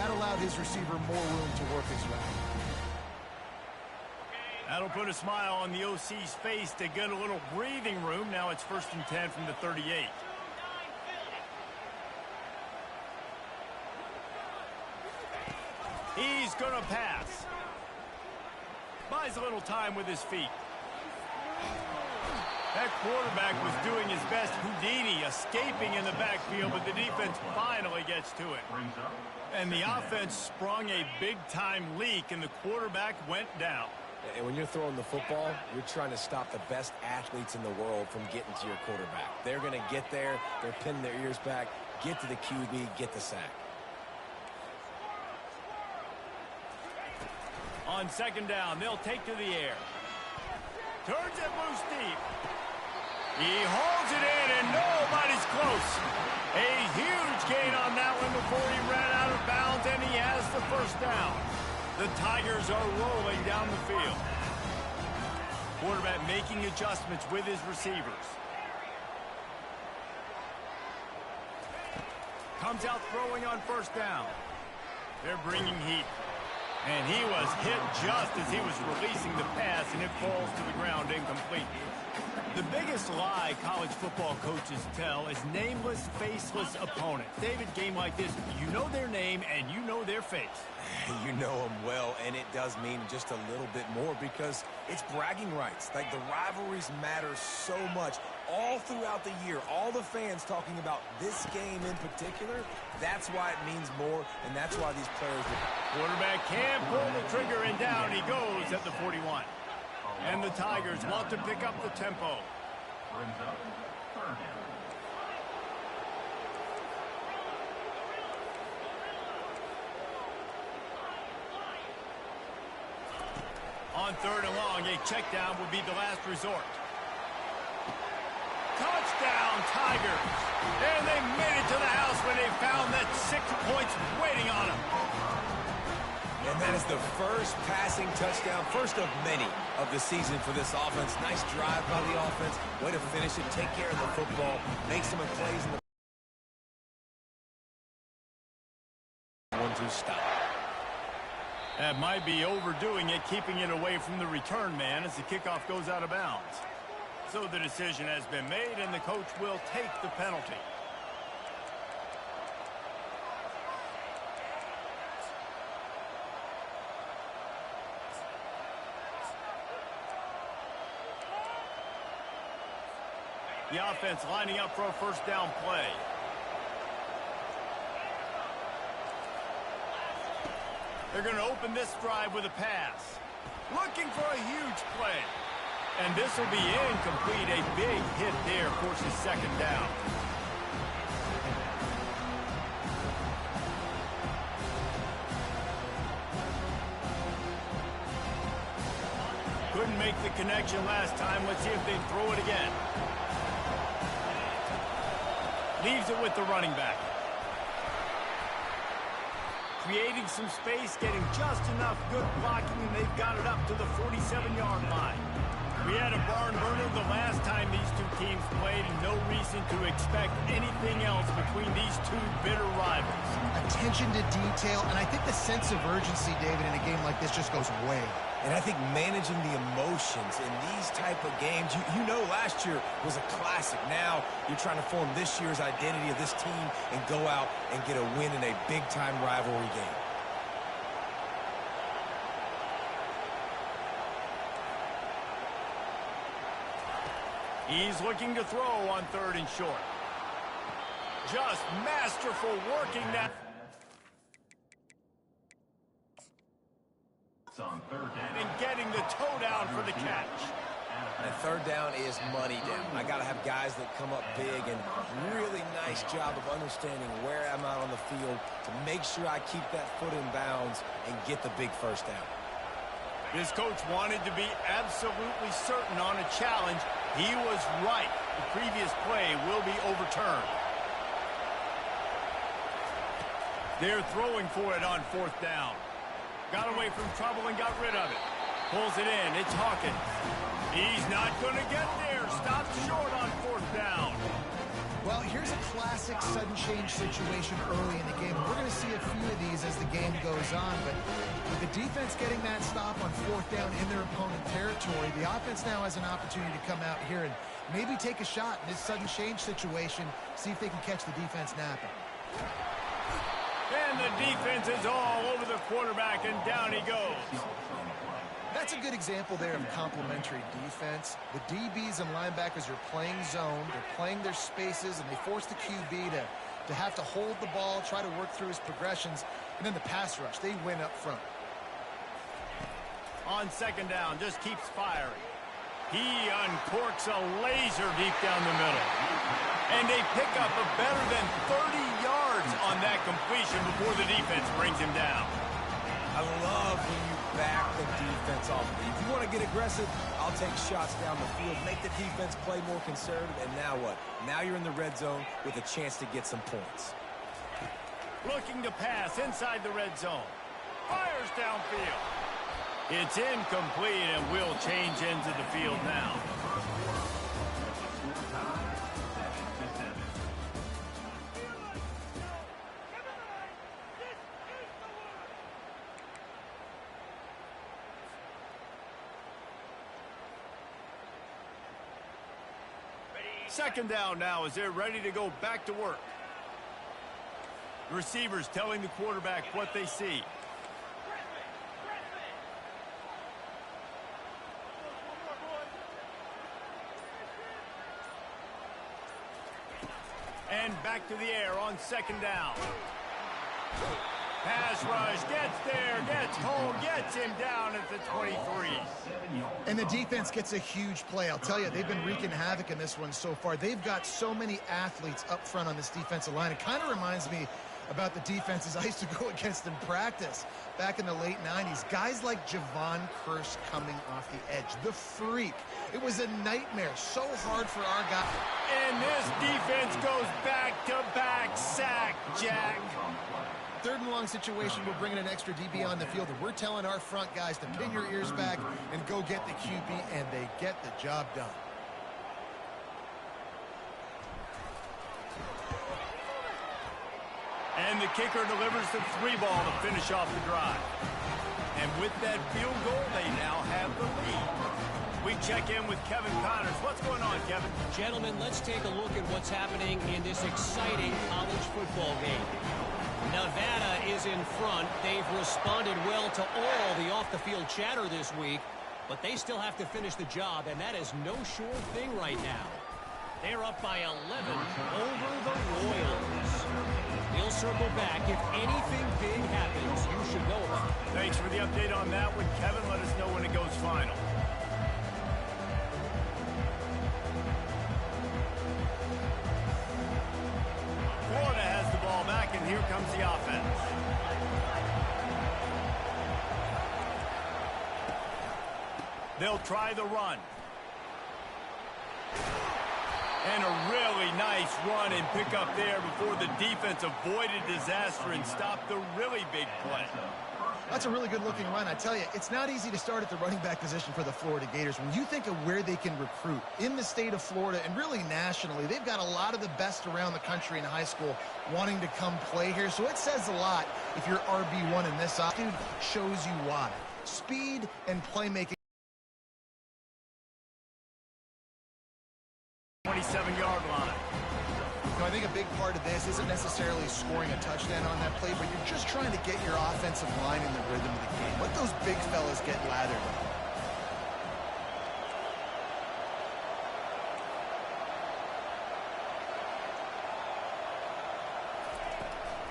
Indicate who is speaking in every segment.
Speaker 1: that allowed his receiver more room to work his route.
Speaker 2: That'll put a smile on the OC's face to get a little breathing room. Now it's 1st and 10 from the 38. He's going to pass. Buys a little time with his feet. That quarterback was doing his best Houdini, escaping in the backfield, but the defense finally gets to it. And the offense sprung a big-time leak, and the quarterback went down.
Speaker 3: And when you're throwing the football, you're trying to stop the best athletes in the world from getting to your quarterback. They're going to get there. They're pinning their ears back, get to the QB, get the sack.
Speaker 2: On 2nd down, they'll take to the air. Turns it loose deep. He holds it in, and nobody's close. A huge gain on that one before he ran out of bounds, and he has the 1st down. The Tigers are rolling down the field. Quarterback making adjustments with his receivers. Comes out throwing on 1st down. They're bringing heat. And he was hit just as he was releasing the pass, and it falls to the ground incomplete. The biggest lie college football coaches tell is nameless, faceless opponents. David, game like this, you know their name and you know their face.
Speaker 3: You know them well, and it does mean just a little bit more because it's bragging rights. Like, the rivalries matter so much all throughout the year. All the fans talking about this game in particular, that's why it means more, and that's why these players...
Speaker 2: Quarterback can pull the trigger, and down he goes at the 41. And the Tigers want to pick up the tempo. On 3rd and long, a check down would be the last resort. Touchdown, Tigers. And they made it to the house when they found that 6 points waiting on them.
Speaker 3: And that is the first passing touchdown, first of many of the season for this offense. Nice drive by the offense. Way to finish it, take care of the football, make some plays in the 1-2 stop.
Speaker 2: That might be overdoing it, keeping it away from the return man as the kickoff goes out of bounds. So the decision has been made, and the coach will take the penalty. The offense lining up for a 1st down play. They're going to open this drive with a pass. Looking for a huge play. And this will be incomplete. A big hit there forces 2nd down. Couldn't make the connection last time. Let's see if they throw it again. Leaves it with the running back. Creating some space, getting just enough good blocking, and they've got it up to the 47-yard line. We had a barn burner the last time these two teams played, and no reason to expect anything else between these two bitter rivals.
Speaker 1: Attention to detail, and I think the sense of urgency, David, in a game like this just goes way.
Speaker 3: And I think managing the emotions in these type of games, you know last year was a classic. Now you're trying to form this year's identity of this team and go out and get a win in a big-time rivalry game.
Speaker 2: He's looking to throw on 3rd and short. Just masterful working that. And getting the toe down for the catch.
Speaker 3: And 3rd down is money down. I got to have guys that come up big, and really nice job of understanding where I'm out on the field to make sure I keep that foot in bounds and get the big 1st down.
Speaker 2: This coach wanted to be absolutely certain on a challenge. He was right. The previous play will be overturned. They're throwing for it on 4th down. Got away from trouble and got rid of it. Pulls it in. It's Hawkins. He's not going to get there. Stops short on 4th down.
Speaker 1: Well, here's a classic sudden change situation early in the game. We're going to see a few of these as the game goes on, but with the defense getting that stop on 4th down in their opponent territory, the offense now has an opportunity to come out here and maybe take a shot in this sudden change situation, see if they can catch the defense napping.
Speaker 2: And the defense is all over the quarterback, and down he goes.
Speaker 1: That's a good example there of complementary defense. The DBs and linebackers are playing zone, they're playing their spaces, and they force the QB to have to hold the ball, try to work through his progressions, and then the pass rush, they win up front.
Speaker 2: On 2nd down, just keeps firing. He uncorks a laser deep down the middle. And they pick up a better than 30 yards on that completion before the defense brings him down.
Speaker 3: I love when you back the defense off. If you want to get aggressive, I'll take shots down the field, make the defense play more conservative, and now what? Now you're in the red zone with a chance to get some points.
Speaker 2: Looking to pass inside the red zone. Fires downfield. It's incomplete, and will change ends of the field now. Second down now as they're ready to go back to work. Receivers telling the quarterback what they see. And back to the air on 2nd down. Pass rush, gets there, gets home, gets him down at the 23.
Speaker 1: And the defense gets a huge play. I'll tell you, they've been wreaking havoc in this one so far. They've got so many athletes up front on this defensive line. It kind of reminds me about the defenses I used to go against in practice back in the late 90s. Guys like Javon Curse coming off the edge. The freak. It was a nightmare. So hard for our guy.
Speaker 2: And this defense goes back-to-back sack, Jack.
Speaker 1: 3rd and long situation, we're bringing an extra DB on the field, and we're telling our front guys to pin your ears back and go get the QB, and they get the job done.
Speaker 2: And the kicker delivers the 3 ball to finish off the drive. And with that field goal, they now have the lead. We check in with Kevin Connors. What's going on, Kevin?
Speaker 4: Gentlemen, let's take a look at what's happening in this exciting college football game. Nevada is in front. They've responded well to all the off-the-field chatter this week, but they still have to finish the job, and that is no sure thing right now. They're up by 11 over the Royals. We'll circle back. If anything big happens, you should know about it.
Speaker 2: Thanks for the update on that one, Kevin. Let us know when it goes final. Florida has the ball back, and here comes the offense. They'll try the run. And a really nice run and pick up there before the defense avoided disaster and stopped the really big play.
Speaker 1: That's a really good-looking run. I tell you, it's not easy to start at the running back position for the Florida Gators. When you think of where they can recruit in the state of Florida and really nationally, they've got a lot of the best around the country in high school wanting to come play here. So it says a lot if you're RB1 in this offense. Shows you why. Speed and playmaking.
Speaker 2: 27-yard line.
Speaker 1: I think a big part of this isn't necessarily scoring a touchdown on that play, but you're just trying to get your offensive line in the rhythm of the game. Let those big fellas get lathered.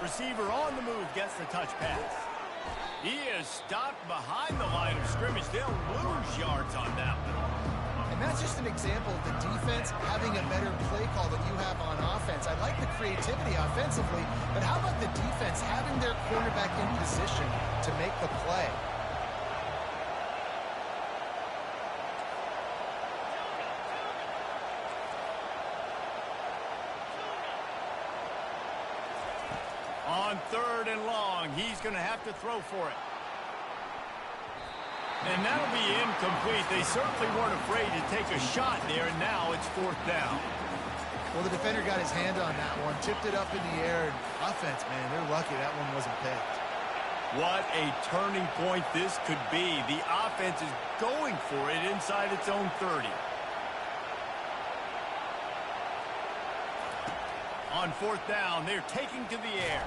Speaker 2: Receiver on the move gets the touch pass. He is stopped behind the line of scrimmage. They'll lose yards on that one.
Speaker 1: And that's just an example of the defense having a better play call than you have on offense. I like the creativity offensively, but how about the defense having their quarterback in position to make the play?
Speaker 2: On 3rd and long, he's going to have to throw for it. And that'll be incomplete. They certainly weren't afraid to take a shot there, and now it's 4th down.
Speaker 1: Well, the defender got his hand on that one, tipped it up in the air, and offense, man, they're lucky that one wasn't picked.
Speaker 2: What a turning point this could be. The offense is going for it inside its own 30. On fourth down, they're taking to the air.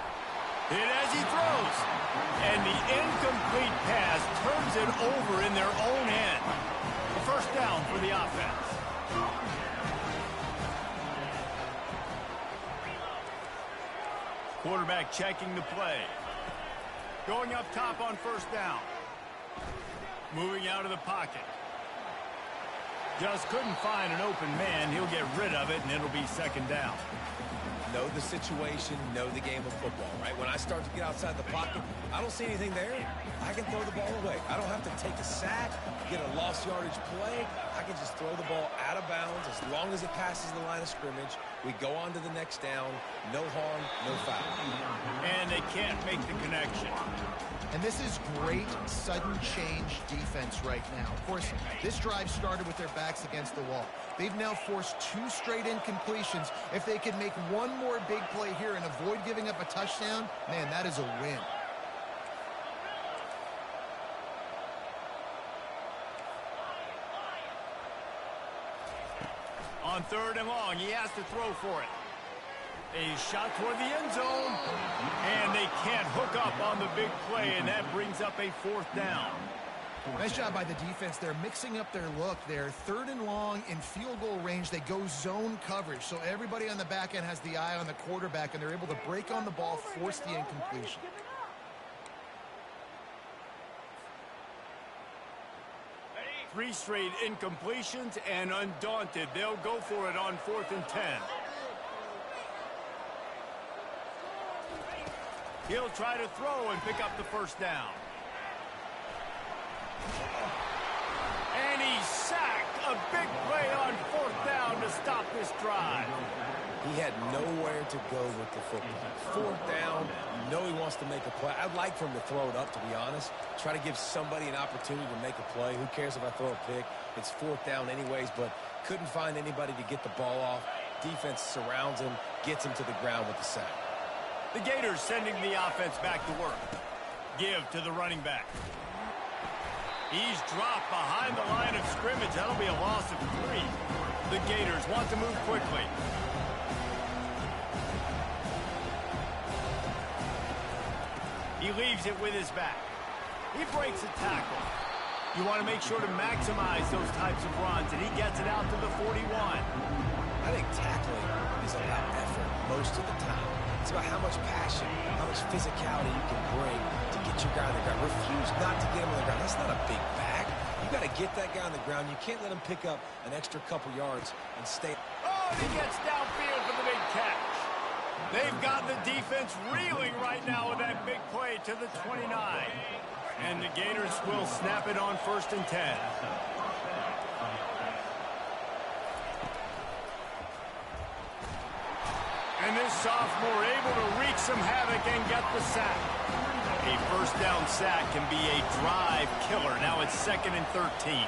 Speaker 2: Hit as he throws. And the incomplete pass turns it over in their own end. A first down for the offense. Quarterback checking the play. Going up top on first down. Moving out of the pocket. Just couldn't find an open man. He'll get rid of it, and it'll be second down.
Speaker 3: Know the situation, know the game of football, right? When I start to get outside the pocket, I don't see anything there. I can throw the ball away. I don't have to take a sack, get a lost yardage play. I can just throw the ball out of bounds as long as it passes the line of scrimmage. We go on to the next down. No harm, no foul.
Speaker 2: And they can't make the connection.
Speaker 1: And this is great sudden change defense right now. Of course, this drive started with their backs against the wall. They've now forced 2 straight incompletions. If they can make one more big play here and avoid giving up a touchdown, man, that is a win.
Speaker 2: On third and long, he has to throw for it. A shot toward the end zone, and they can't hook up on the big play, and that brings up a fourth down.
Speaker 1: Nice job by the defense. They're mixing up their look. They're third and long in field goal range. They go zone coverage, so everybody on the back end has the eye on the quarterback, and they're able to break on the ball, force the incompletion.
Speaker 2: Three straight incompletions, and undaunted, they'll go for it on 4th and 10. He'll try to throw and pick up the first down. And he's sacked. A big play on 4th down to stop this drive.
Speaker 3: He had nowhere to go with the football. 4th down, you know he wants to make a play. I'd like for him to throw it up, to be honest. Try to give somebody an opportunity to make a play. Who cares if I throw a pick? It's 4th down anyways, but couldn't find anybody to get the ball off. Defense surrounds him, gets him to the ground with the sack.
Speaker 2: The Gators sending the offense back to work. Give to the running back. He's dropped behind the line of scrimmage. That'll be a loss of 3. The Gators want to move quickly. He leaves it with his back. He breaks a tackle. You want to make sure to maximize those types of runs, and he gets it out to the 41.
Speaker 3: I think tackling is about effort most of the time. It's about how much passion, how much physicality you can bring to get your guy on the ground. Refuse not to get him on the ground. That's not a big back. You got to get that guy on the ground. You can't let him pick up an extra couple yards and stay.
Speaker 2: Oh, and he gets downfield for the big catch. They've got the defense reeling right now with that big play to the 29. And the Gators will snap it on 1st and 10. And this sophomore able to wreak some havoc and get the sack. A first down sack can be a drive killer. Now it's 2nd and 13.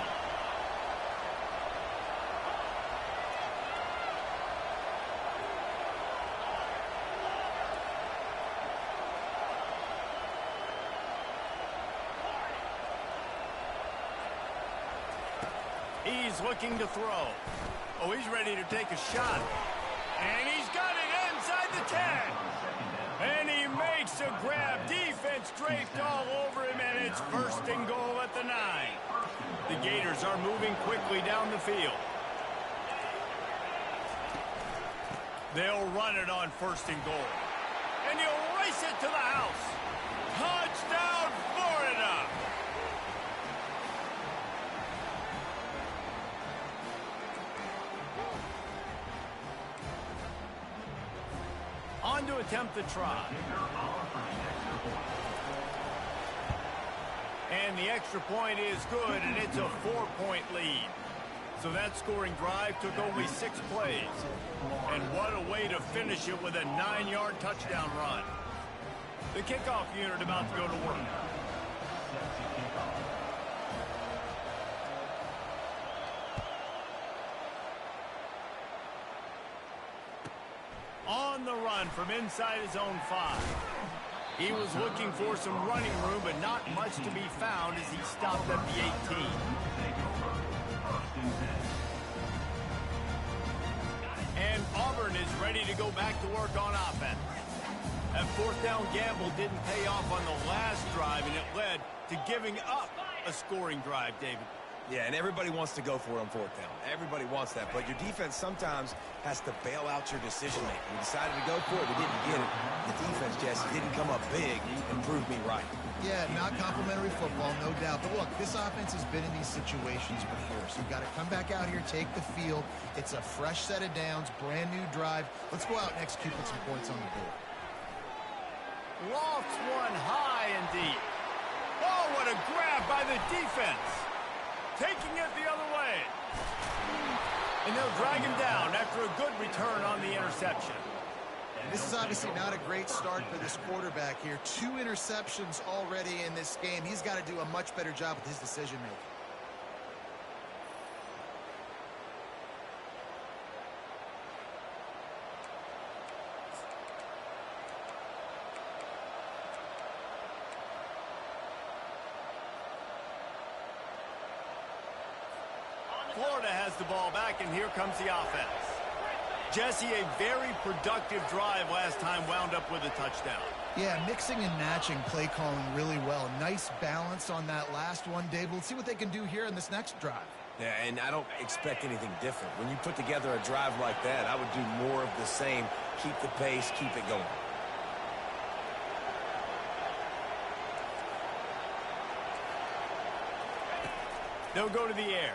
Speaker 2: He's looking to throw. Oh, he's ready to take a shot. And he's got it inside the 10. And he makes a grab. Defense draped all over him, and it's 1st and goal at the 9. The Gators are moving quickly down the field. They'll run it on 1st and goal. And he'll race it to the house. Touchdown, Florida! On to attempt the try. And the extra point is good, and it's a 4-point lead. So that scoring drive took only 6 plays. And what a way to finish it with a 9-yard touchdown run. The kickoff unit about to go to work. On the run from inside his own 5. He was looking for some running room, but not much to be found as he stopped at the 18. And Auburn is ready to go back to work on offense. That fourth down gamble didn't pay off on the last drive, and it led to giving up a scoring drive, David.
Speaker 3: Yeah, and everybody wants to go for it on fourth down. Everybody wants that, but your defense sometimes has to bail out your decision-making. We decided to go for it. We didn't get it. The defense, Jesse, didn't come up big and prove me right.
Speaker 1: Yeah, not complimentary football, no doubt. But look, this offense has been in these situations before, so you've got to come back out here, take the field. It's a fresh set of downs, brand new drive. Let's go out and execute with some points on the board.
Speaker 2: Lofts one high and deep. Oh, what a grab by the defense. Taking it the other way. And they'll drag him down after a good return on the interception.
Speaker 1: This is obviously not a great start for this quarterback here. 2 interceptions already in this game. He's got to do a much better job with his decision-making.
Speaker 2: Florida has the ball back, and here comes the offense. Jesse, a very productive drive last time, wound up with a touchdown.
Speaker 1: Yeah, mixing and matching play calling really well. Nice balance on that last one, Dave. We'll see what they can do here in this next drive.
Speaker 3: Yeah, and I don't expect anything different. When you put together a drive like that, I would do more of the same. Keep the pace, keep it going.
Speaker 2: They'll go to the air.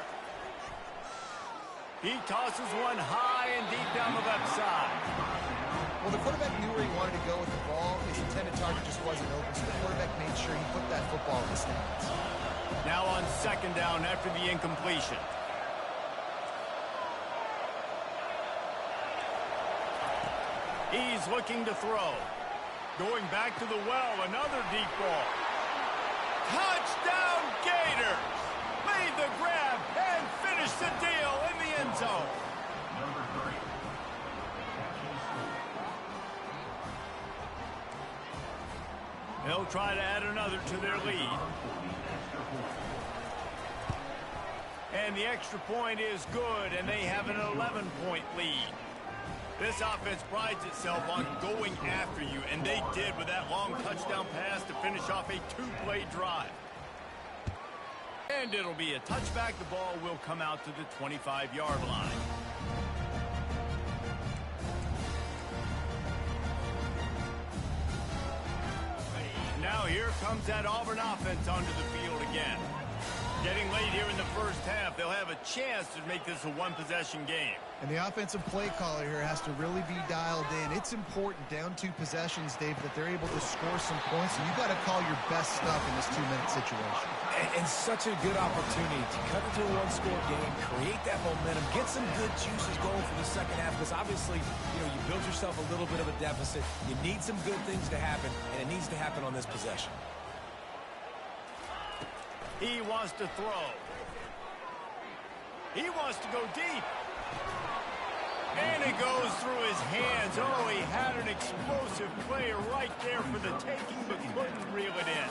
Speaker 2: He tosses one high and deep down the left side.
Speaker 1: Well, the quarterback knew where he wanted to go with the ball. His intended target just wasn't open, so the quarterback made sure he put that football in the stands.
Speaker 2: Now on second down after the incompletion. He's looking to throw. Going back to the well, another deep ball. Touchdown Gators! Made the grab and finished the deal in the end zone. They'll try to add another to their lead. And the extra point is good, and they have an 11-point lead. This offense prides itself on going after you, and they did with that long touchdown pass to finish off a 2-play drive. And it'll be a touchback. The ball will come out to the 25-yard line. Now here comes that Auburn offense onto the field again. Getting late here in the first half, they'll have a chance to make this a one-possession game.
Speaker 1: And the offensive play caller here has to really be dialed in. It's important, down 2 possessions, Dave, that they're able to score some points. And you've got to call your best stuff in this 2-minute situation.
Speaker 3: And such a good opportunity to cut into a one-score game, create that momentum, get some good juices going for the second half. Because obviously, you build yourself a little bit of a deficit. You need some good things to happen, and it needs to happen on this possession.
Speaker 2: He wants to throw. He wants to go deep. And it goes through his hands. Oh, he had an explosive player right there for the taking, but couldn't reel it in.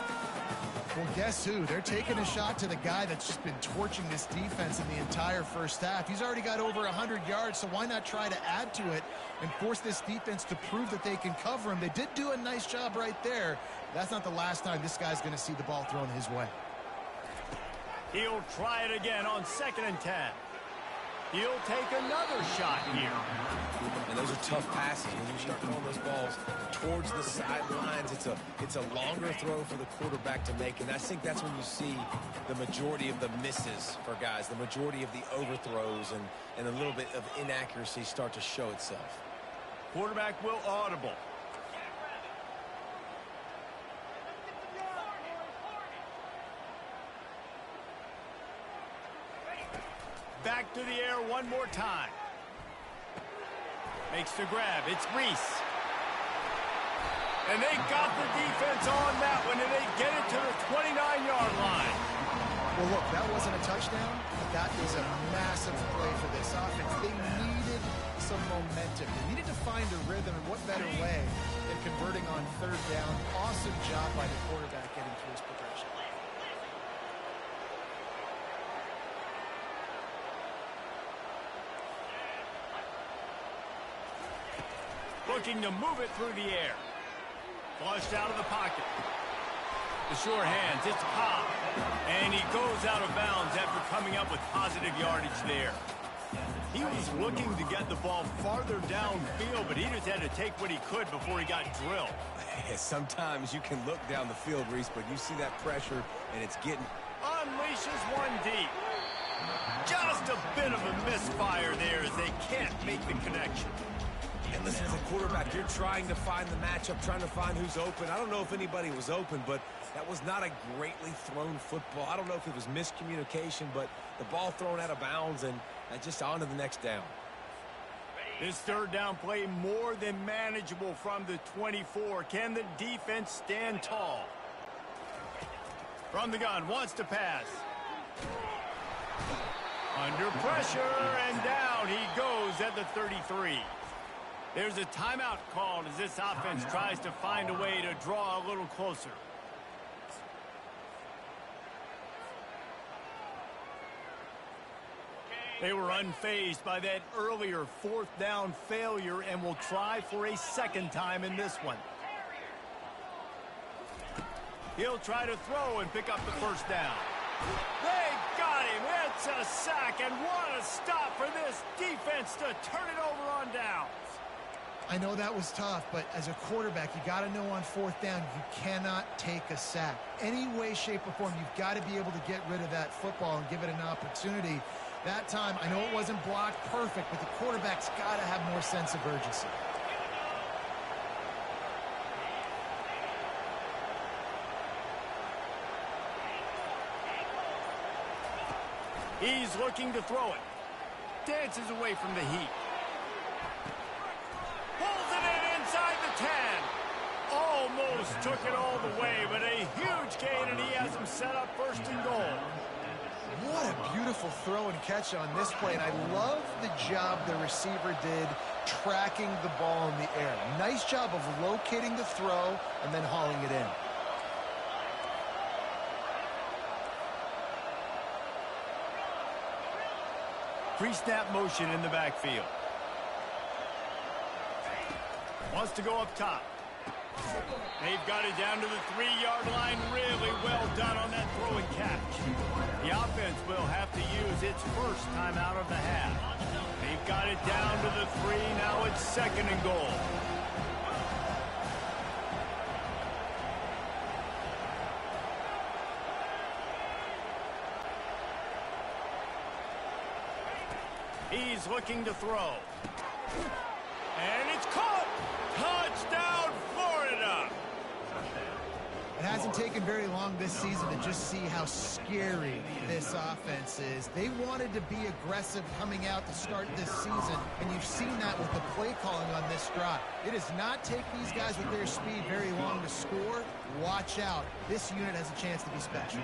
Speaker 1: Well, guess who? They're taking a shot to the guy that's just been torching this defense in the entire first half. He's already got over 100 yards, so why not try to add to it and force this defense to prove that they can cover him? They did do a nice job right there. That's not the last time this guy's going to see the ball thrown his way.
Speaker 2: He'll try it again on 2nd and 10. He'll take another shot here.
Speaker 3: And those are tough passes. When you start throwing those balls towards the sidelines, it's a longer throw for the quarterback to make. And I think that's when you see the majority of the misses for guys, the majority of the overthrows and a little bit of inaccuracy start to show itself.
Speaker 2: Quarterback will audible. Back to the air one more time. Makes the grab. It's Reese. And they got the defense on that one, and they get it to the 29-yard line.
Speaker 1: Well, look, that wasn't a touchdown, but that is a massive play for this offense. They needed some momentum. They needed to find a rhythm, and what better way than converting on third down. Awesome job by the quarterback getting through his progression.
Speaker 2: Looking to move it through the air. Flushed out of the pocket. The sure hands, it's Ncaa. And he goes out of bounds after coming up with positive yardage there. He was looking to get the ball farther downfield, but he just had to take what he could before he got drilled.
Speaker 3: Yeah, sometimes you can look down the field, Reese, but you see that pressure, and it's getting...
Speaker 2: Unleashes one deep. Just a bit of a misfire there as they can't make the connection.
Speaker 3: And listen, as a quarterback, you're trying to find the matchup, trying to find who's open. I don't know if anybody was open, but that was not a greatly thrown football. I don't know if it was miscommunication, but the ball thrown out of bounds and just on to the next down.
Speaker 2: This third down play more than manageable from the 24. Can the defense stand tall? From the gun, wants to pass. Under pressure, and down he goes at the 33. There's a timeout called as this offense tries to find a way to draw a little closer. They were unfazed by that earlier fourth down failure and will try for a second time in this one. He'll try to throw and pick up the first down. They got him. It's a sack, and what a stop for this defense to turn it over on downs.
Speaker 1: I know that was tough, but as a quarterback, you got to know on fourth down, you cannot take a sack. Any way, shape, or form, you've got to be able to get rid of that football and give it an opportunity. That time, I know it wasn't blocked perfect, but the quarterback's got to have more sense of urgency.
Speaker 2: He's looking to throw it. Dances away from the heat. Pulls it in inside the 10. Almost took it all the way, but a huge gain, and he has him set up first and goal.
Speaker 1: What a beautiful throw and catch on this play, and I love the job the receiver did tracking the ball in the air. Nice job of locating the throw and then hauling it in.
Speaker 2: Pre-snap motion in the backfield. Wants to go up top. They've got it down to the 3-yard line. Really well done on that throw and catch. The offense will have to use its first timeout of the half. They've got it down to the 3. Now it's second and goal. He's looking to throw. And it's caught! Touchdown, Florida!
Speaker 1: It hasn't taken very long this season to just see how scary this offense is. They wanted to be aggressive coming out to start this season, and you've seen that with the play calling on this drive. It does not take these guys with their speed very long to score. Watch out. This unit has a chance to be special.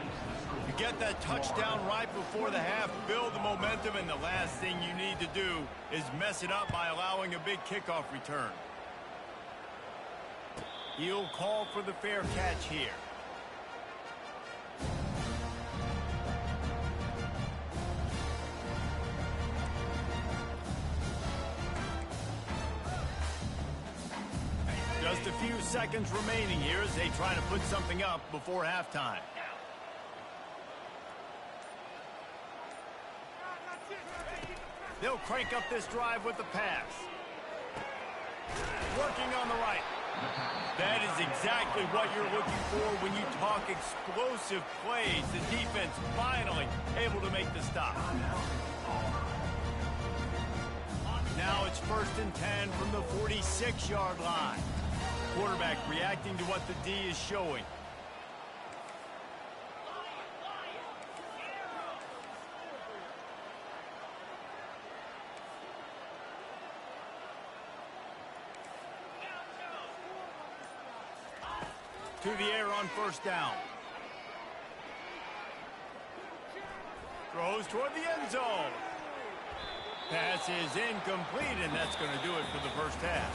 Speaker 2: You get that touchdown right before the half, build the momentum, and the last thing you need to do is mess it up by allowing a big kickoff return. He'll call for the fair catch here. Just a few seconds remaining here as they try to put something up before halftime. They'll crank up this drive with the pass. Working on the right. That is exactly what you're looking for when you talk explosive plays. The defense finally able to make the stop. Now it's first and 10 from the 46-yard line. Quarterback reacting to what the D is showing. To the air on first down. Throws toward the end zone. Pass is incomplete, and that's going to do it for the first half.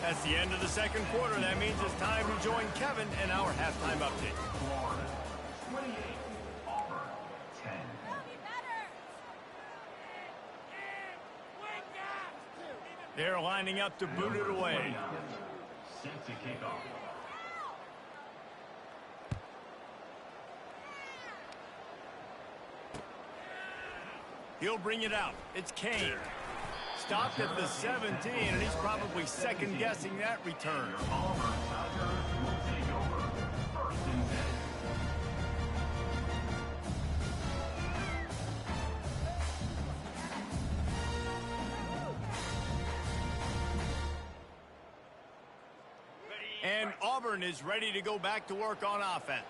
Speaker 2: That's the end of the second quarter. That means it's time to join Kevin in our halftime update.
Speaker 5: Florida 28, Auburn 10.
Speaker 2: They're lining up to boot it away.
Speaker 5: Set to kick off.
Speaker 2: He'll bring it out. It's Kane. Stopped at the 17, and he's probably second-guessing that return.
Speaker 5: Auburn Tigers will take over. First and 10.
Speaker 2: And Auburn is ready to go back to work on offense.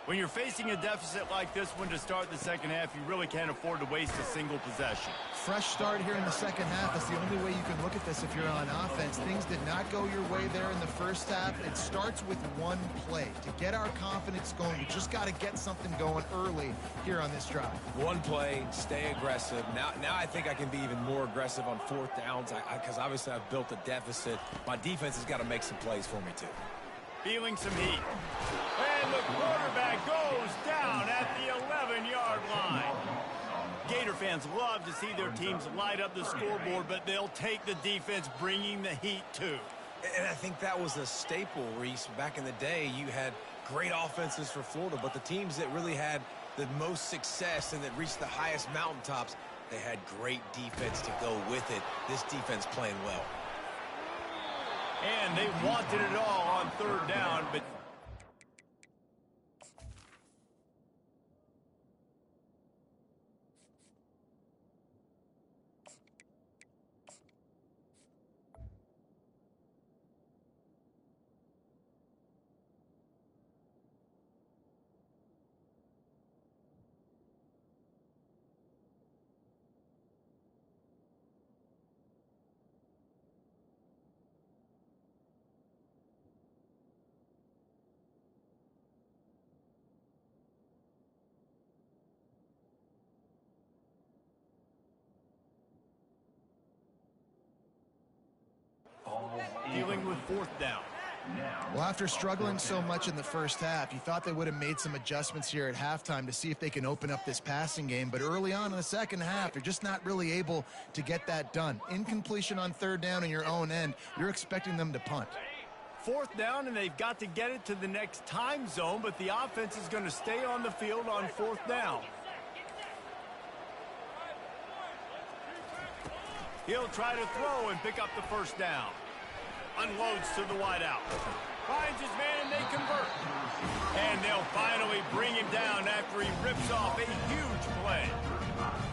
Speaker 2: When you're facing a deficit like this one to start the second half, you really can't afford to waste a single possession.
Speaker 1: Fresh start here in the second half. That's the only way you can look at this if you're on offense. Things did not go your way there in the first half. It starts with one play. To get our confidence going, we just got to get something going early here on this drive.
Speaker 3: One play, stay aggressive. Now I think I can be even more aggressive on fourth downs because obviously I've built a deficit. My defense has got to make some plays for me too.
Speaker 2: Feeling some heat. And the quarterback goes down at the 11-yard line. Gator fans love to see their teams light up the scoreboard, but they'll take the defense bringing the heat too.
Speaker 3: And I think that was a staple, Reese. Back in the day, you had great offenses for Florida, but the teams that really had the most success and that reached the highest mountaintops, they had great defense to go with it. This defense playing well.
Speaker 2: And they wanted it all on third down, but dealing with fourth down.
Speaker 1: Well, after struggling so much in the first half, you thought they would have made some adjustments here at halftime to see if they can open up this passing game. But early on in the second half, they're just not really able to get that done. Incompletion on third down in your own end, you're expecting them to punt.
Speaker 2: Fourth down, and they've got to get it to the next time zone, but the offense is going to stay on the field on fourth down. He'll try to throw and pick up the first down. Unloads to the wideout. Finds his man, and they convert. And they'll finally bring him down after he rips off a huge play.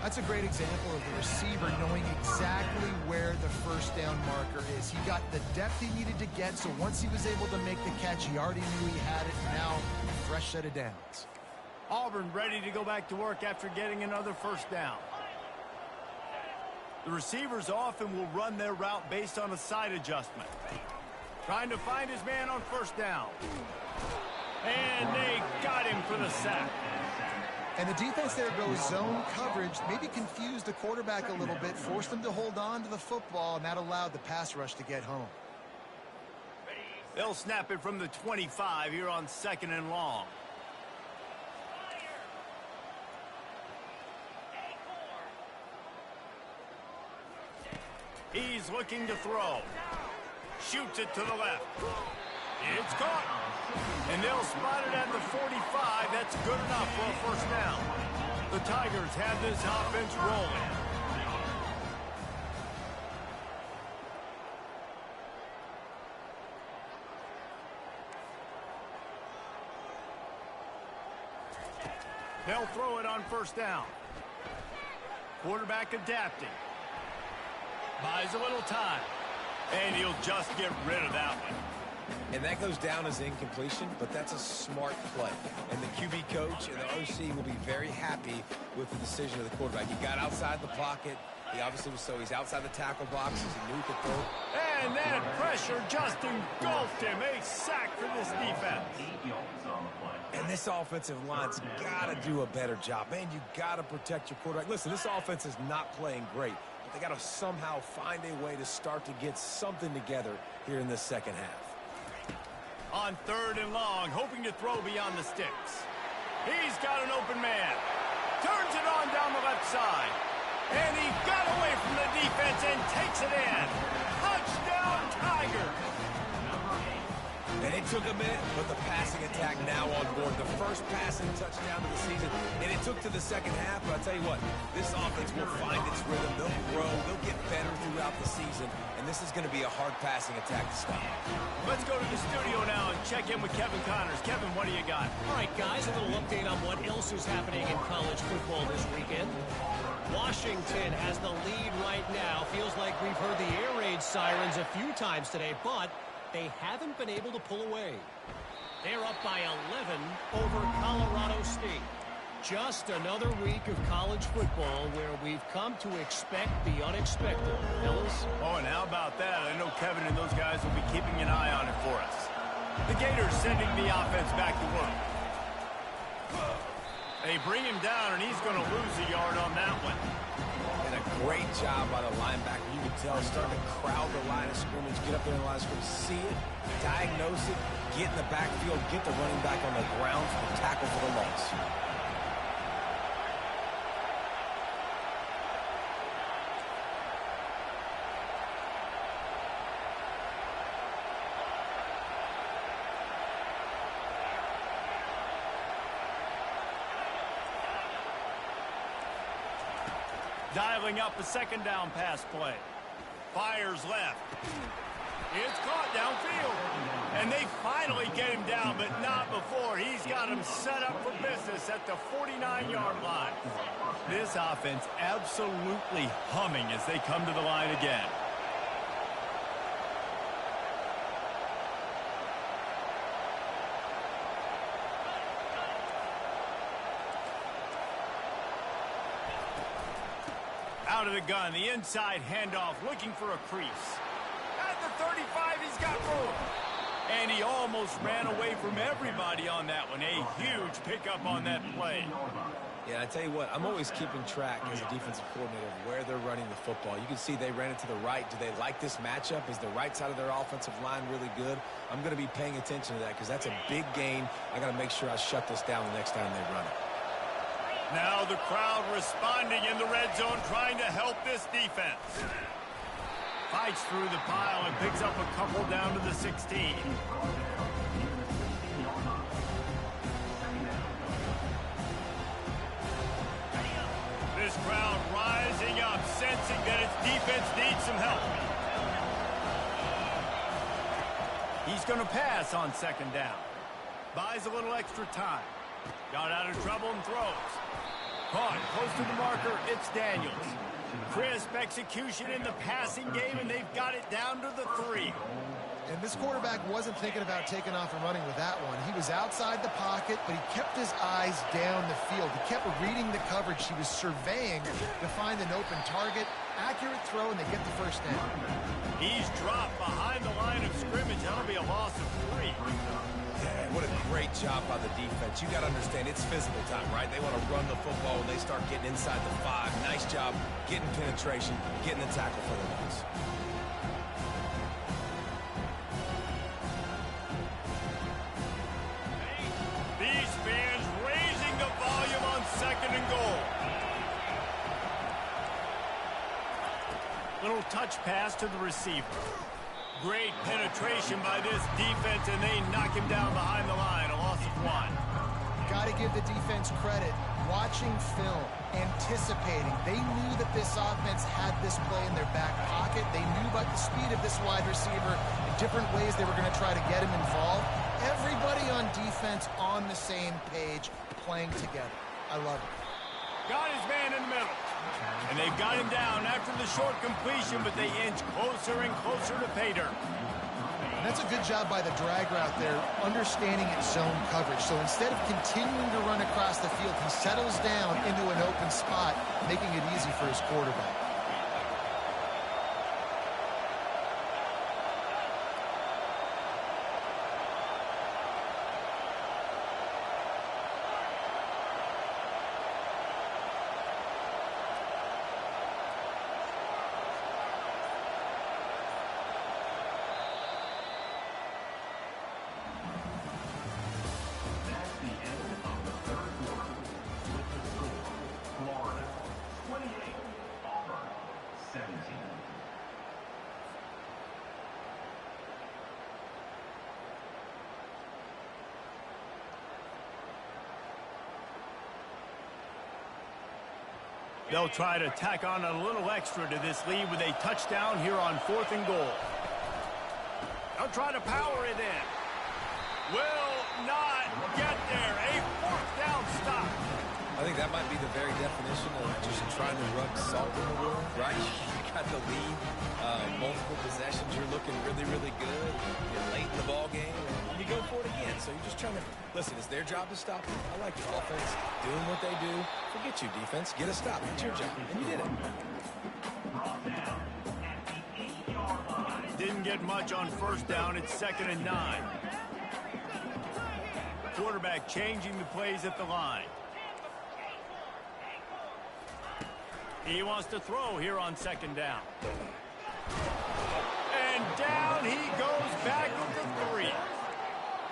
Speaker 1: That's a great example of the receiver knowing exactly where the first down marker is. He got the depth he needed to get, so once he was able to make the catch, he already knew he had it. Now, fresh set of downs.
Speaker 2: Auburn ready to go back to work after getting another first down. The receivers often will run their route based on a side adjustment. Trying to find his man on first down. And they got him for the sack.
Speaker 1: And the defense there goes zone coverage, maybe confused the quarterback a little bit, forced him to hold on to the football, and that allowed the pass rush to get home.
Speaker 2: They'll snap it from the 25 here on second and long. He's looking to throw. Shoots it to the left. It's caught. And they'll spot it at the 45. That's good enough for a first down. The Tigers have this offense rolling. They'll throw it on first down. Quarterback adapting. Buys a little time. And he'll just get rid of that one.
Speaker 3: And that goes down as incompletion, but that's a smart play. And the QB coach and the OC will be very happy with the decision of the quarterback. He got outside the pocket. He obviously was he's outside the tackle box as he knew he could throw.
Speaker 2: And that pressure just engulfed him. A sack for this defense.
Speaker 5: 8 yards on the play.
Speaker 3: And And this offensive line's got to do a better job. Man, you got to protect your quarterback. Listen, this offense is not playing great, but they got to somehow find a way to start to get something together here in this second half.
Speaker 2: On 3rd and long, hoping to throw beyond the sticks. He's got an open man. Turns it on down the left side. And he got away from the defense and takes it in. Touchdown, Tigers!
Speaker 3: And it took a minute, but the passing attack now on board. The first passing touchdown of the season. And it took to the second half, but I'll tell you what, this offense will find its rhythm. They'll grow. They'll get better throughout the season. And this is going to be a hard passing attack to stop.
Speaker 2: Let's go to the studio now and check in with Kevin Connors. Kevin, what do you got?
Speaker 4: All right, guys, a little update on what else is happening in college football this weekend. Washington has the lead right now. Feels like we've heard the air raid sirens a few times today, but they haven't been able to pull away. They're up by 11 over Colorado State. Just another week of college football where we've come to expect the unexpected. Fellas?
Speaker 2: Oh, and how about that? I know Kevin and those guys will be keeping an eye on it for us. The Gators sending the offense back to work. They bring him down, and he's going to lose a yard on that one.
Speaker 3: And a great job by the linebacker. You can tell, starting to crowd the line of scrimmage, get up there in the line of scrimmage, see it, diagnose it, get in the backfield, get the running back on the ground for the tackle for the loss.
Speaker 2: Dialing up a 2nd down pass play. Fires left. It's caught downfield. And they finally get him down, but not before. He's got him set up for business at the 49-yard line. This offense absolutely humming as they come to the line again. Out of the gun, the inside handoff, looking for a crease. At the 35, he's got room. And he almost ran away from everybody on that one. A huge pickup on that play.
Speaker 3: Yeah, I tell you what, I'm always keeping track as a defensive coordinator of where they're running the football. You can see they ran it to the right. Do they like this matchup? Is the right side of their offensive line really good? I'm going to be paying attention to that because that's a big gain. I got to make sure I shut this down the next time they run it.
Speaker 2: Now the crowd responding in the red zone, trying to help this defense. Fights through the pile and picks up a couple down to the 16. This crowd rising up, sensing that its defense needs some help. He's going to pass on 2nd down. Buys a little extra time. Got out of trouble and throws. Caught close to the marker, it's Daniels. Crisp execution in the passing game, and they've got it down to the 3.
Speaker 1: And this quarterback wasn't thinking about taking off and running with that one. He was outside the pocket, but he kept his eyes down the field. He kept reading the coverage. He was surveying to find an open target. Accurate throw, and they get the 1st down.
Speaker 2: He's dropped behind the line of scrimmage. That'll be a loss of 3.
Speaker 3: Yeah, what a great job by the defense. You got to understand, it's physical time, right? They want to run the football when they start getting inside the 5. Nice job getting penetration, getting the tackle for the loss.
Speaker 2: These fans raising the volume on 2nd and goal. Little touch pass to the receiver. Great penetration by this defense, and they knock him down behind the line. A loss of 1.
Speaker 1: Got to give the defense credit. Watching film, anticipating. They knew that this offense had this play in their back pocket. They knew about the speed of this wide receiver and different ways they were going to try to get him involved. Everybody on defense on the same page, playing together. I love it.
Speaker 2: Got his man in the middle. And they've got him down after the short completion, but they inch closer and closer to pay dirt.
Speaker 1: And that's a good job by the drag route there, understanding its zone coverage. So instead of continuing to run across the field, he settles down into an open spot, making it easy for his quarterback.
Speaker 2: They'll try to tack on a little extra to this lead with a touchdown here on 4th and goal. They'll try to power it in. Will not get there. A 4th down stop.
Speaker 3: I think that might be the very definition of just trying to rub salt in the wound, right? You got the lead, multiple possessions, you're looking really, really good. You're late in the ball game, and you go for it again. So you're just trying to, listen, it's their job to stop you. I like the offense doing what they do. Forget you, defense. Get a stop. It's your job, and you did it.
Speaker 2: Didn't get much on 1st down. It's 2nd and 9. Quarterback changing the plays at the line. He wants to throw here on 2nd down. And down he goes back into 3.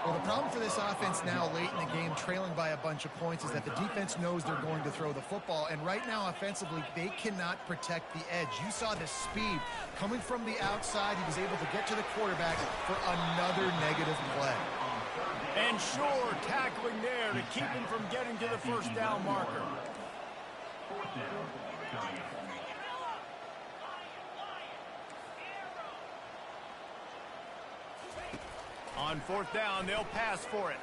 Speaker 1: Well, the problem for this offense now late in the game, trailing by a bunch of points, is that the defense knows they're going to throw the football. And right now, offensively, they cannot protect the edge. You saw the speed coming from the outside. He was able to get to the quarterback for another negative play.
Speaker 2: And sure, tackling there to keep him from getting to the 1st down marker. On 4th down, they'll pass for it.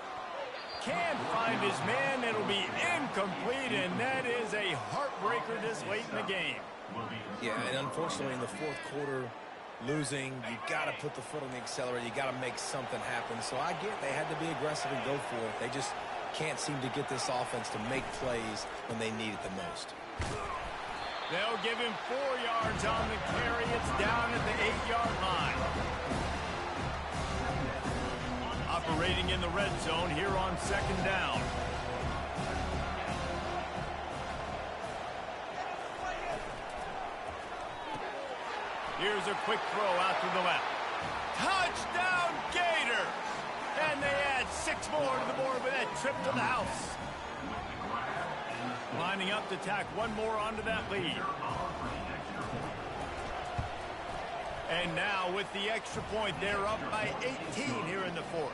Speaker 2: Can't find his man. It'll be incomplete, and that is a heartbreaker this late in the game.
Speaker 3: Yeah, and unfortunately in the 4th quarter, losing, you got to put the foot on the accelerator. You got to make something happen. So I get they had to be aggressive and go for it. They just can't seem to get this offense to make plays when they need it the most.
Speaker 2: They'll give him 4 yards on the carry. It's down at the 8-yard line. Operating in the red zone here on 2nd down. Here's a quick throw out to the left. Touchdown, Gators! And they add 6 more to the board with that trip to the house. Lining up to tack 1 more onto that lead. And now with the extra point, they're up by 18 here in the 4th.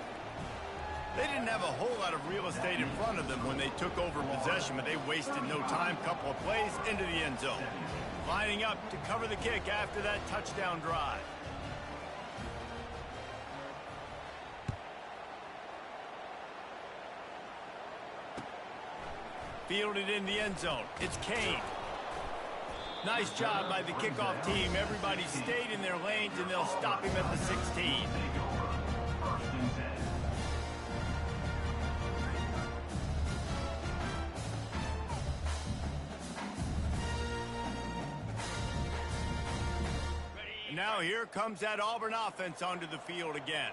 Speaker 2: They didn't have a whole lot of real estate in front of them when they took over possession, but they wasted no time. Couple of plays into the end zone. Lining up to cover the kick after that touchdown drive. Fielded in the end zone. It's Kane. Nice job by the kickoff team. Everybody stayed in their lanes, and they'll stop him at the 16. And now here comes that Auburn offense onto the field again.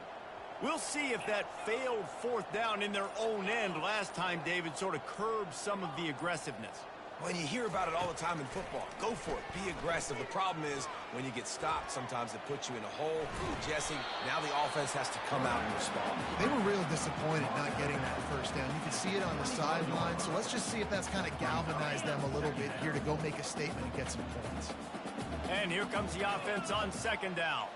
Speaker 2: We'll see if that failed 4th down in their own end last time, David, sort of curbed some of the aggressiveness.
Speaker 3: When you hear about it all the time in football, go for it. Be aggressive. The problem is when you get stopped, sometimes it puts you in a hole. Jesse, now the offense has to come out and respond.
Speaker 1: They were real disappointed not getting that 1st down. You can see it on the sideline. So let's just see if that's kind of galvanized them a little bit here to go make a statement and get some points.
Speaker 2: And here comes the offense on 2nd down.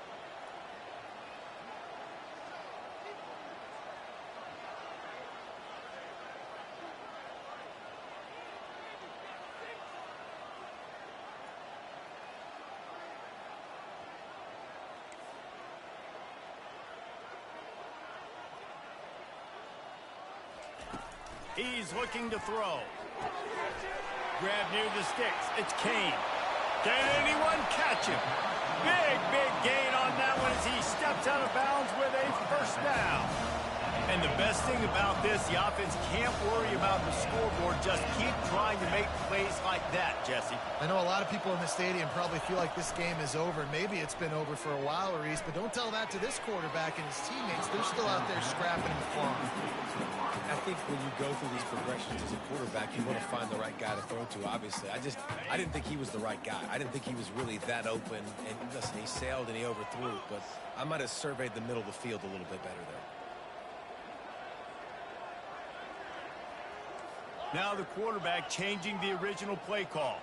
Speaker 2: He's looking to throw. Grab near the sticks. It's Kane. Can anyone catch him? Big gain on that one as he steps out of bounds with a 1st down. And the best thing about this, the offense can't worry about the scoreboard. Just keep trying to make plays like that, Jesse.
Speaker 1: I know a lot of people in the stadium probably feel like this game is over. Maybe it's been over for a while, Reese, but don't tell that to this quarterback and his teammates. They're still out there scrapping and clawing.
Speaker 3: I think when you go through these progressions as a quarterback, you want to find the right guy to throw to, obviously. I didn't think he was the right guy. I didn't think he was really that open. And listen, he sailed and he overthrew, but I might have surveyed the middle of the field a little bit better there.
Speaker 2: Now the quarterback changing the original play call.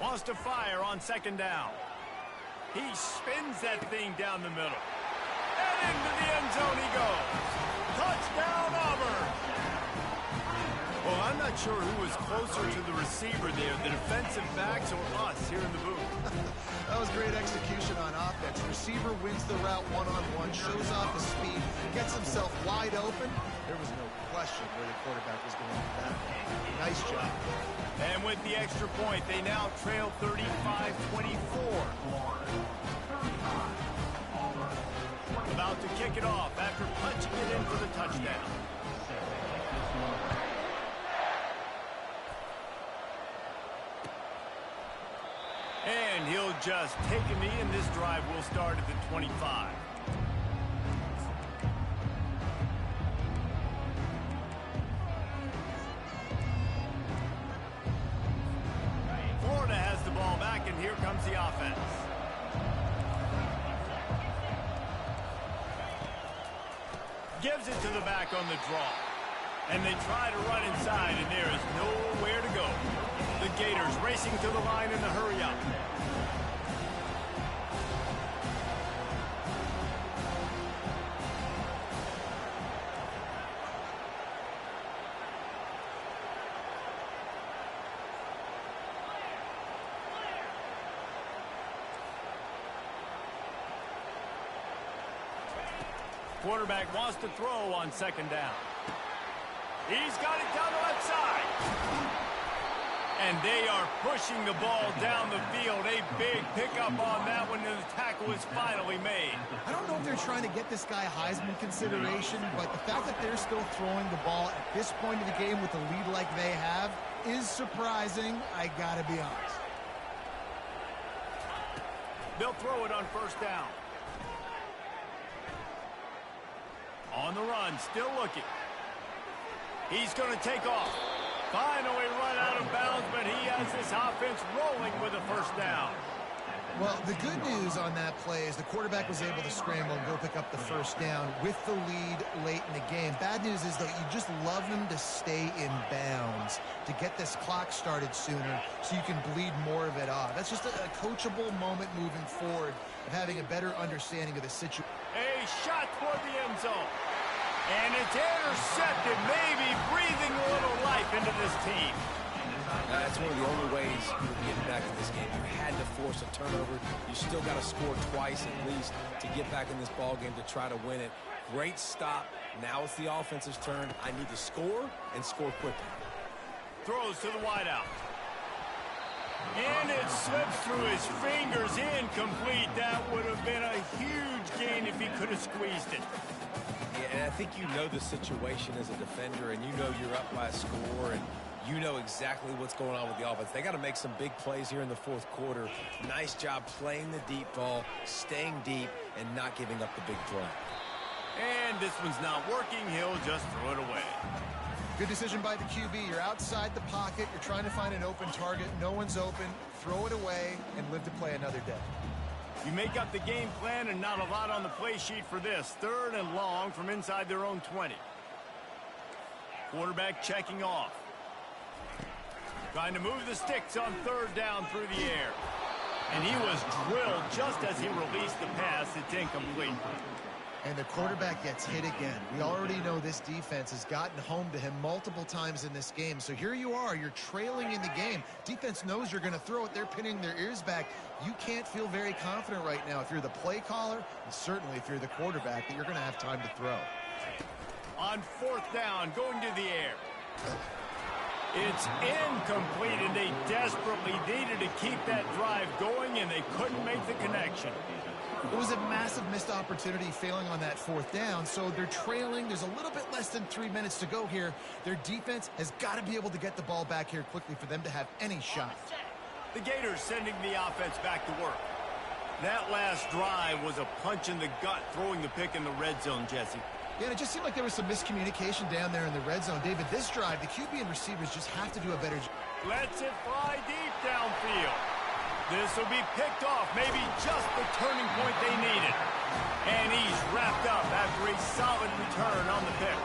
Speaker 2: Wants to fire on 2nd down. He spins that thing down the middle. And into the end zone he goes. Touchdown, Auburn. not sure who was closer to the receiver there, the defensive backs or us here in the booth.
Speaker 1: That was great execution on offense. Receiver wins the route one-on-one, shows off his speed, gets himself wide open. There was no question where the quarterback was going with that. Nice job.
Speaker 2: And with the extra point, they now trail 35-24. About to kick it off after punching it in for the touchdown. And he'll just take a knee, and this drive will start at the 25. Florida has the ball back, and here comes the offense. Gives it to the back on the draw. And they try to run inside, and there is nowhere to go. The Gators racing to the line in the hurry-up. Quarterback wants to throw on second down. He's got it down the left side. And they are pushing the ball down the field. A big pickup on that one, and the tackle is finally made.
Speaker 1: I don't know if they're trying to get this guy Heisman consideration, but the fact that they're still throwing the ball at this point of the game with a lead like they have is surprising, I gotta be honest.
Speaker 2: They'll throw it on first down. On the run, still looking. He's going to take off. Finally run out of bounds, but he has this offense rolling with a first down.
Speaker 1: Well, the good news on that play is the quarterback was able to scramble and go pick up the first down with the lead late in the game. Bad news is, though, you just love him to stay in bounds to get this clock started sooner so you can bleed more of it off. That's just a coachable moment moving forward of having a better understanding of the situation.
Speaker 2: A shot toward the end zone. And it's intercepted, maybe breathing a little life into this team.
Speaker 3: That's one of the only ways you're getting back in this game. You had to force a turnover. You still got to score twice at least to get back in this ball game to try to win it. Great stop. Now it's the offense's turn. I need to score and score quickly.
Speaker 2: Throws to the wideout. And it slips through his fingers, incomplete. That would have been a huge gain if he could have squeezed it.
Speaker 3: Yeah, and I think you know the situation as a defender, and you know you're up by a score, and you know exactly what's going on with the offense. They got to make some big plays here in the fourth quarter. Nice job playing the deep ball, staying deep, and not giving up the big play.
Speaker 2: And this one's not working. He'll just throw it away.
Speaker 1: Good decision by the QB. You're outside the pocket. You're trying to find an open target. No one's open. Throw it away and live to play another day.
Speaker 2: You make up the game plan and not a lot on the play sheet for this. 3rd and long from inside their own 20. Quarterback checking off. Trying to move the sticks on 3rd down through the air. And he was drilled just as he released the pass. It's incomplete.
Speaker 1: And the quarterback gets hit again. We already know this defense has gotten home to him multiple times in this game. So here you are. You're trailing in the game. Defense knows you're going to throw it. They're pinning their ears back. You can't feel very confident right now if you're the play caller, and certainly if you're the quarterback, that you're going to have time to throw.
Speaker 2: On 4th down, going to the air. It's incomplete, and they desperately needed to keep that drive going, and they couldn't make the connection.
Speaker 1: It was a massive missed opportunity failing on that 4th down, so they're trailing. There's a little bit less than 3 minutes to go here. Their defense has got to be able to get the ball back here quickly for them to have any shot.
Speaker 2: The Gators sending the offense back to work. That last drive was a punch in the gut, throwing the pick in the red zone, Jesse.
Speaker 1: Yeah, and it just seemed like there was some miscommunication down there in the red zone. David, this drive, the QB and receivers just have to do a better job.
Speaker 2: Lets it fly deep downfield. This will be picked off, maybe just the turning point they needed. And he's wrapped up after a solid return on the pick.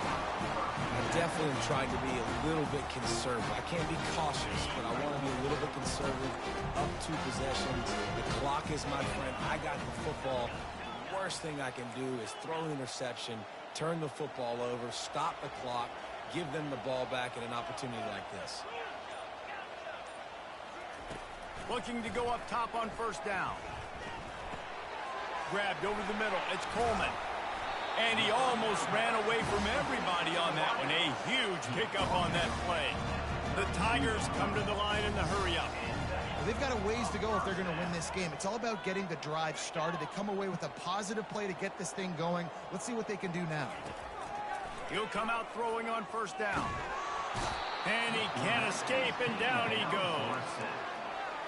Speaker 3: I definitely am trying to be a little bit conservative. I can't be cautious, but I want to be a little bit conservative. Up 2 possessions. The clock is my friend. I got the football. Worst thing I can do is throw an interception, turn the football over, stop the clock, give them the ball back in an opportunity like this.
Speaker 2: Looking to go up top on first down. Grabbed over the middle. It's Coleman. And he almost ran away from everybody on that one. A huge pickup on that play. The Tigers come to the line in the hurry-up.
Speaker 1: Well, they've got a ways to go if they're going to win this game. It's all about getting the drive started. They come away with a positive play to get this thing going. Let's see what they can do now.
Speaker 2: He'll come out throwing on first down. And he can't escape, and down he goes.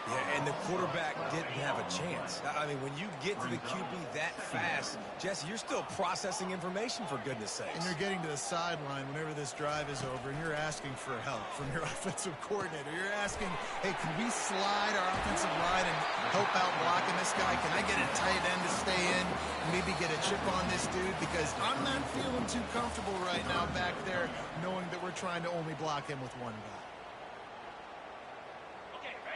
Speaker 3: Yeah, and the quarterback didn't have a chance. I mean, when you get to the QB that fast, Jesse, you're still processing information, for goodness sakes.
Speaker 1: And you're getting to the sideline whenever this drive is over, and you're asking for help from your offensive coordinator. You're asking, hey, can we slide our offensive line and help out blocking this guy? Can I get a tight end to stay in and maybe get a chip on this dude? Because I'm not feeling too comfortable right now back there knowing that we're trying to only block him with one guy.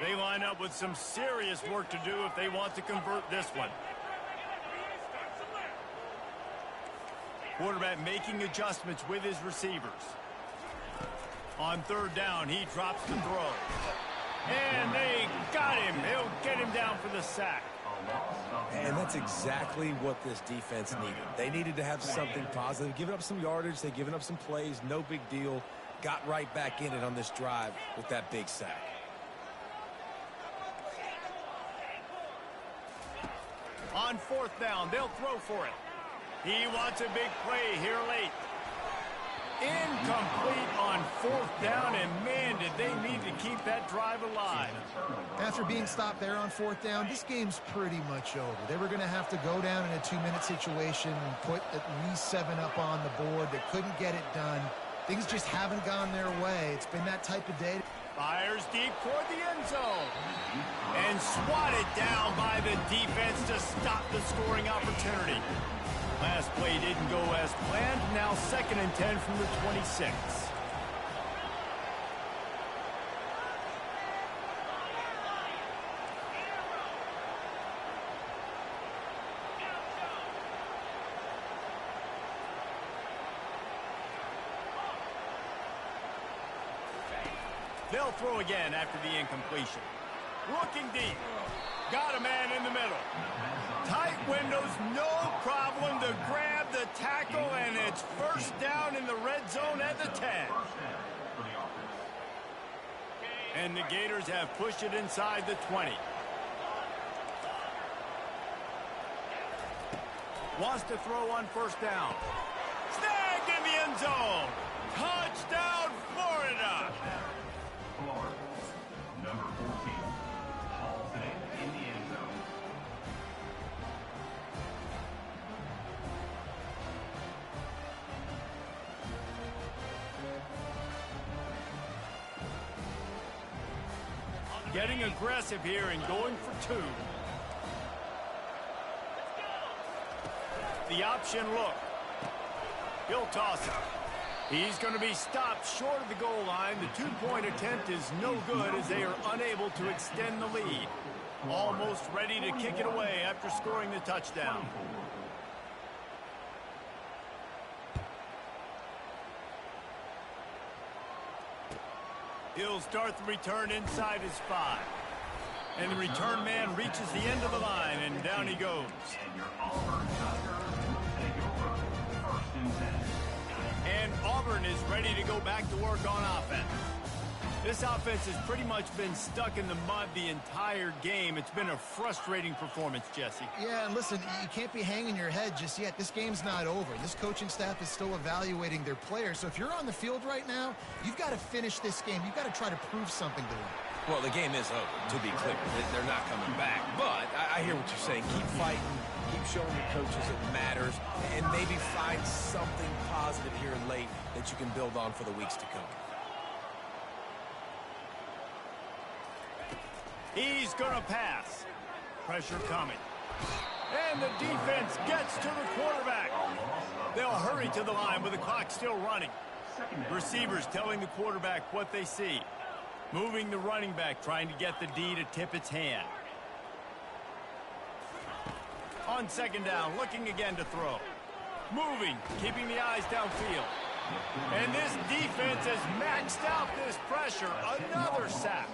Speaker 2: They line up with some serious work to do if they want to convert this one. Quarterback making adjustments with his receivers. On third down, he drops the throw. And they got him. They'll get him down for the sack.
Speaker 3: And that's exactly what this defense needed. They needed to have something positive. Giving up some yardage, they've given up some plays, no big deal. Got right back in it on this drive with that big sack.
Speaker 2: On fourth down, they'll throw for it. He wants a big play here late. Incomplete on fourth down, and man, did they need to keep that drive alive.
Speaker 1: After being stopped there on fourth down, this game's pretty much over. They were going to have to go down in a 2-minute situation and put at least 7 up on the board. They couldn't get it done. Things just haven't gone their way. It's been that type of day.
Speaker 2: Fires deep toward the end zone. And swatted down by the defense to stop the scoring opportunity. Last play didn't go as planned. Now 2nd and 10 from the 26. They'll throw again after the incompletion. Looking deep. Got a man in the middle. Tight windows, no problem to grab the tackle, and it's first down in the red zone at the 10. And the Gators have pushed it inside the 20. Wants to throw on first down. Snagged in the end zone. Touchdown, Florida.
Speaker 5: Florida, number 14, hauls it in the end zone.
Speaker 2: Getting aggressive here and going for 2. The option look. He'll toss it. He's going to be stopped short of the goal line. The 2-point attempt is no good as they are unable to extend the lead. Almost ready to kick it away after scoring the touchdown. He'll start the return inside his 5. And the return man reaches the end of the line, and down he goes.
Speaker 5: And your Auburn Tigers will take over 1st and 10.
Speaker 2: And Auburn is ready to go back to work on offense. This offense has pretty much been stuck in the mud the entire game. It's been a frustrating performance, Jesse.
Speaker 1: Yeah, and listen, you can't be hanging your head just yet. This game's not over. This coaching staff is still evaluating their players. So if you're on the field right now, you've got to finish this game. You've got to try to prove something to them.
Speaker 3: Well, the game is over, to be clear. They're not coming back. But I hear what you're saying. Keep fighting. Keep showing your coaches it matters. And maybe find something positive here late that you can build on for the weeks to come.
Speaker 2: He's going to pass. Pressure coming. And the defense gets to the quarterback. They'll hurry to the line with the clock still running. Receivers telling the quarterback what they see. Moving the running back, trying to get the D to tip its hand. On 2nd down, looking again to throw. Moving, keeping the eyes downfield. And this defense has maxed out this pressure. Another sack.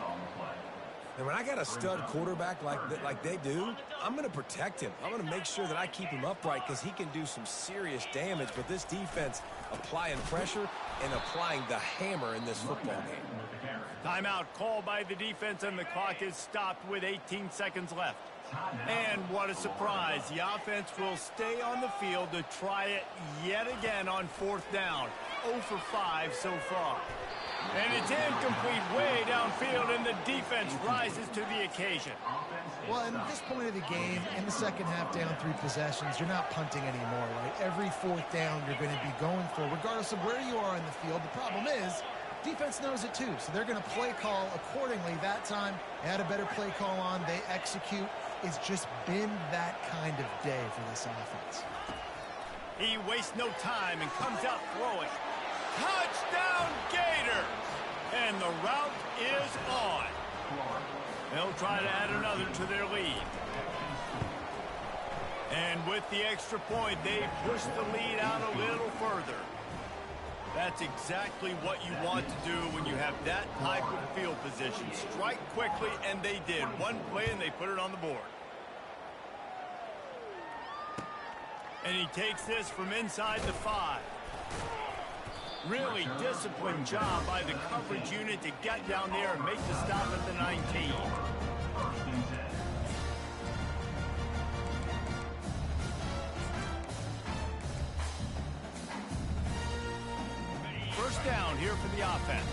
Speaker 3: And when I got a stud quarterback like they do, I'm going to protect him. I'm going to make sure that I keep him upright because he can do some serious damage. But this defense applying pressure and applying the hammer in this football game.
Speaker 2: Timeout called by the defense, and the clock is stopped with 18 seconds left. And what a surprise. The offense will stay on the field to try it yet again on 4th down. 0 for 5 so far. And it's incomplete way downfield, and the defense rises to the occasion.
Speaker 1: Well, at this point of the game, in the second half, down 3 possessions, you're not punting anymore, right? Every 4th down you're going to be going for, regardless of where you are in the field. The problem is, defense knows it too, so they're going to play call accordingly. That time, they had a better play call on. They execute. It's just been that kind of day for this offense.
Speaker 2: He wastes no time and comes out throwing. Touchdown, Gators! And the route is on. They'll try to add another to their lead. And with the extra point, they push the lead out a little further. That's exactly what you want to do when you have that type of field position. Strike quickly, and they did. One play, and they put it on the board. And he takes this from inside the 5. Really disciplined job by the coverage unit to get down there and make the stop at the 19. First down here for the offense.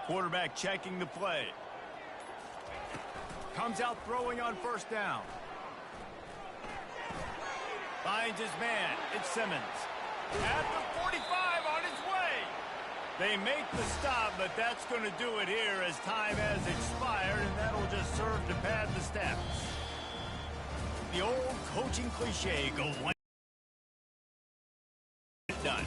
Speaker 2: Quarterback checking the play. Comes out throwing on 1st down. Finds his man. It's Simmons. At the 45 on his way. They make the stop, but that's going to do it here as time has expired, and that'll just serve to pad the stats. The old coaching cliche, go one done.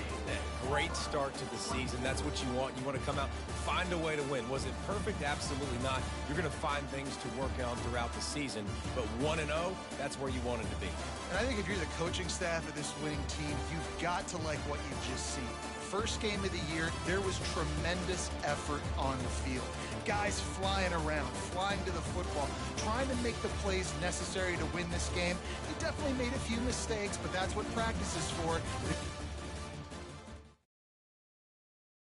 Speaker 3: Great start to the season. That's what you want. You want to come out, find a way to win. Was it perfect? Absolutely not. You're going to find things to work on throughout the season. But 1-0, that's where you want it to be.
Speaker 1: And I think if you're the coaching staff of this winning team, you've got to like what you've just seen. First game of the year, there was tremendous effort on the field. Guys flying around, flying to the football, trying to make the plays necessary to win this game. They definitely made a few mistakes, but that's what practice is for.